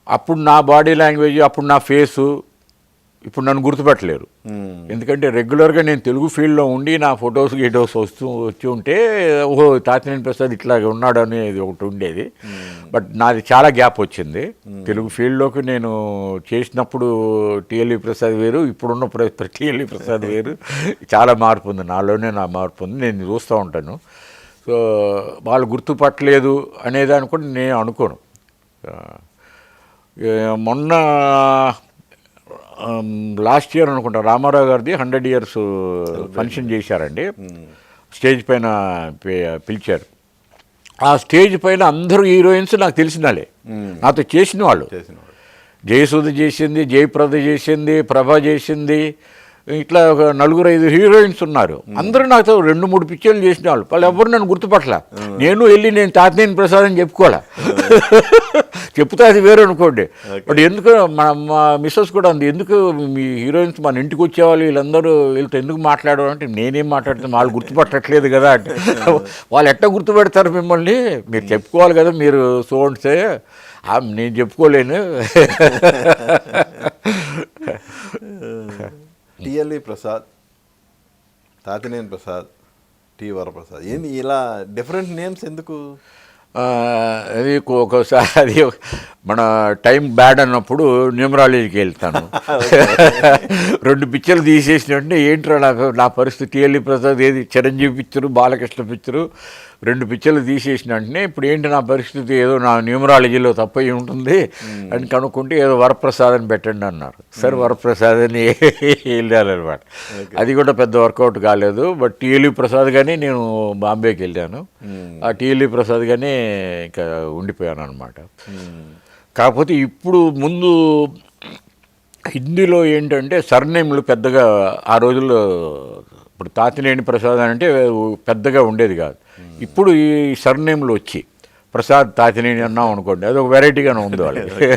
అప్పుడు నా body language, అప్పుడు నా ఫేసు, ఇప్పుడు నన్ను గుర్తుపట్టలేరు. ఎందుకంటే రెగ్యులర్గా నేను తెలుగు ఫీల్డ్లో ఉండి నా ఫొటోస్ గీటోస్ వచ్చి ఉంటే ఓహో తాతినేని ప్రసాద్ ఇట్లాగే ఉన్నాడు అనేది ఒకటి ఉండేది. బట్ నాది చాలా గ్యాప్ వచ్చింది. తెలుగు ఫీల్డ్లోకి నేను చేసినప్పుడు టిఎల్వి ప్రసాద్ వేరు, ఇప్పుడున్న టిఎల్వి ప్రసాద్ వేరు. చాలా మార్పు ఉంది నాలోనే, నా మార్పు ఉంది. నేను చూస్తూ ఉంటాను. సో వాళ్ళు గుర్తుపట్టలేదు అనేదాన్ని కూడా నేను అనుకోను. మొన్న లాస్ట్ ఇయర్ అనుకుంటా రామారావు గారిది 100 years ఫంక్షన్ చేశారండి. స్టేజ్ పైన పిలిచారు. ఆ స్టేజ్ పైన అందరూ హీరోయిన్స్ నాకు తెలిసిన వాళ్ళే, నాతో చేసిన వాళ్ళు. జయసుధ చేసింది, జయప్రద చేసింది, ప్రభ చేసింది, ఇట్లా ఒక 4-5 హీరోయిన్స్ ఉన్నారు. అందరూ నాతో 2-3 పిక్చర్లు చేసిన వాళ్ళు. వాళ్ళు ఎవరు నన్ను గుర్తుపట్టలా. నేను తాతినేని ప్రసాద్ అని చెప్పుకోవాలా. చెప్తే అది వేరు అనుకోండి. బట్ ఎందుకు మా మిస్సెస్ కూడా అంది, ఎందుకు మీ హీరోయిన్స్ మన ఇంటికి వచ్చేవాళ్ళు వీళ్ళందరూ వీళ్ళతో ఎందుకు మాట్లాడడం అంటే, నేనేం మాట్లాడుతాను వాళ్ళు గుర్తుపట్టట్లేదు కదా అంటే. వాళ్ళు ఎట్లా గుర్తుపెడతారు మిమ్మల్ని, మీరు చెప్పుకోవాలి కదా, మీరు చూడండి. నేను చెప్పుకోలేను. టిఎల్వి ప్రసాద్, తాతినేని ప్రసాద్, టి వరప్రసాద్, ఏంది ఇలా డిఫరెంట్ నేమ్స్ ఎందుకు? అది ఒక్కోసారి అది మన టైం బ్యాడ్ అన్నప్పుడు న్యూమరాలజీకి వెళ్తాను. 2 పిక్చర్లు తీసేసినట్టే ఏంట్రా నా పరిస్థితి. టిఎల్వి ప్రసాద్ ఏది చిరంజీవి పిక్చరు, బాలకృష్ణ పిక్చరు, 2 పిక్చర్లు తీసేసిన వెంటనే ఇప్పుడు ఏంటి నా పరిస్థితి, ఏదో నా న్యూమరాలజీలో తప్పయి ఉంటుంది అని కనుక్కుంటే ఏదో వరప్రసాద్ అని పెట్టండి అన్నారు. సరే వరప్రసాద్ అని వెళ్ళారనమాట. అది కూడా పెద్ద వర్కౌట్ కాలేదు. బట్ టిఎల్వి ప్రసాద్ కానీ నేను బాంబేకి వెళ్ళాను. ఆ టిఎల్వి ప్రసాద్ కానీ ఇంకా ఉండిపోయాను అనమాట. కాకపోతే ఇప్పుడు ముందు హిందీలో ఏంటంటే సర్నేమ్లు పెద్దగా ఆ రోజుల్లో, ఇప్పుడు తాతినేని ప్రసాద్ అంటే పెద్దగా ఉండేది కాదు. ఇప్పుడు ఈ సర్నేమ్లు వచ్చి ప్రసాద్ తాతినేని అన్నాం అనుకోండి, అది ఒక వెరైటీగానే ఉంది వాళ్ళకి.